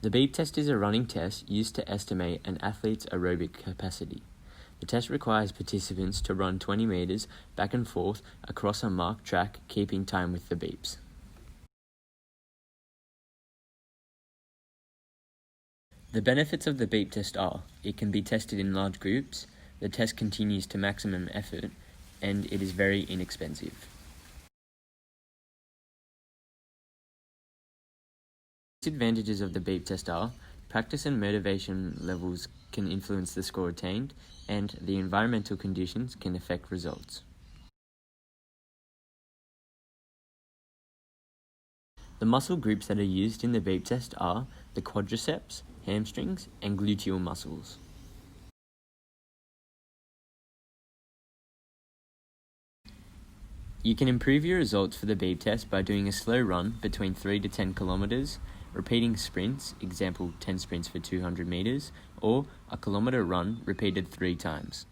The beep test is a running test used to estimate an athlete's aerobic capacity. The test requires participants to run 20 meters back and forth across a marked track, keeping time with the beeps. The benefits of the beep test are: it can be tested in large groups, the test continues to maximum effort, and it is very inexpensive. Disadvantages of the beep test are: practice and motivation levels can influence the score attained, and the environmental conditions can affect results. The muscle groups that are used in the beep test are the quadriceps, hamstrings, and gluteal muscles. You can improve your results for the beep test by doing a slow run between 3 to 10 kilometers, repeating sprints, example 10 sprints for 200 meters, or a kilometer run repeated 3 times.